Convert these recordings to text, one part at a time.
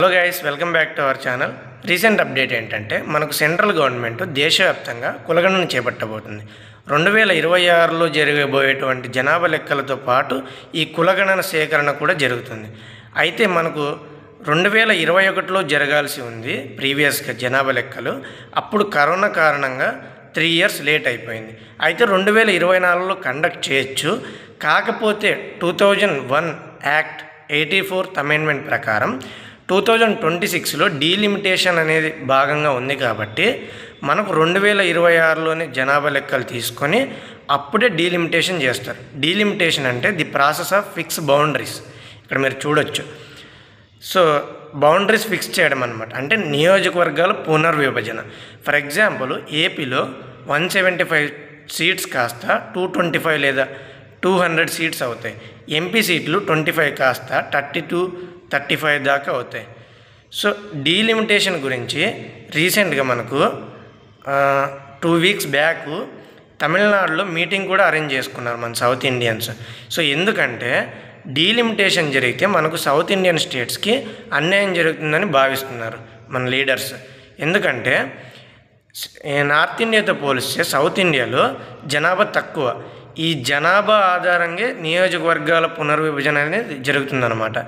Hello guys, welcome back to our channel. Recent update ఏంటంటే మనకు central government దేశవ్యాప్తంగా కులగణన చేపట్టబోతుంది. 2026లో జరగబోయేటువంటి జనాభా లెక్కలతో పాటు ఈ కులగణన సేకరణ కూడా జరుగుతుంది. అయితే మనకు 2021లో జరగాల్సి ఉంది ప్రీవియస్గా జనాభా లెక్కలు. అప్పుడు కరోనా కారణంగా 3 years లేట్ అయిపోయింది. అయితే 2024లో కండక్ట్ చేయొచ్చు. కాకపోతే 2001 యాక్ట్ 84th అమెండ్మెంట్ ప్రకారం 2026లో డీలిమిటేషన్ అనేది భాగంగా ఉంది కాబట్టి మనకు 2026లోనే జనాభా లెక్కలు తీసుకొని అప్పుడే డీలిమిటేషన్ చేస్తారు. డీలిమిటేషన్ అంటే the process of fix boundaries. ఇక్కడ మీరు చూడొచ్చు. సో బౌండరీస్ ఫిక్స్ చేయడం అనమాట, అంటే నియోజకవర్గాల పునర్విభజన. ఫర్ ఎగ్జాంపుల్ ఏపీలో 175 సీట్స్ కాస్త 225 లేదా 200 సీట్స్ అవుతాయి. ఎంపీ సీట్లు 25 కాస్త 32-35 దాకా అవుతాయి. సో డీలిమిటేషన్ గురించి రీసెంట్గా మనకు 2 weeks బ్యాక్ తమిళనాడులో మీటింగ్ కూడా అరేంజ్ చేసుకున్నారు మన సౌత్ ఇండియన్స్. సో ఎందుకంటే డీలిమిటేషన్ జరిగితే మనకు సౌత్ ఇండియన్ స్టేట్స్కి అన్యాయం జరుగుతుందని భావిస్తున్నారు మన లీడర్స్. ఎందుకంటే నార్త్ ఇండియాతో పోలిస్తే సౌత్ ఇండియాలో జనాభా తక్కువ. ఈ జనాభా ఆధారంగా నియోజకవర్గాల పునర్విభజన అనేది జరుగుతుందన్నమాట.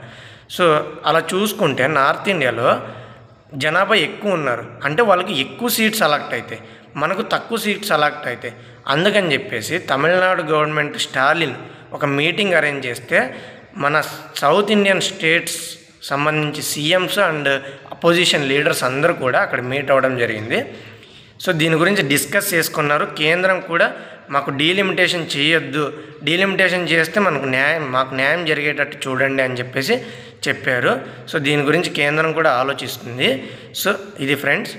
సో అలా చూసుకుంటే నార్త్ ఇండియాలో జనాభా ఎక్కువ ఉన్నారు, అంటే వాళ్ళకి ఎక్కువ సీట్స్ అలాట్ అవుతాయి, మనకు తక్కువ సీట్స్ అలాట్ అవుతాయి. అందుకని చెప్పేసి తమిళనాడు గవర్నమెంట్ స్టాలిన్ ఒక మీటింగ్ అరేంజ్ చేస్తే మన సౌత్ ఇండియన్ స్టేట్స్ సంబంధించి సీఎంస్ అండ్ అపోజిషన్ లీడర్స్ అందరూ కూడా అక్కడ మీట్ అవ్వడం జరిగింది. సో దీని గురించి డిస్కస్ చేసుకున్నారు. కేంద్రం కూడా మాకు డీలిమిటేషన్ చేయొద్దు, డీలిమిటేషన్ చేస్తే మాకు న్యాయం జరిగేటట్టు చూడండి అని చెప్పేసి చెప్పారు. సో దీని గురించి కేంద్రం కూడా ఆలోచిస్తుంది. సో ఇది ఫ్రెండ్స్.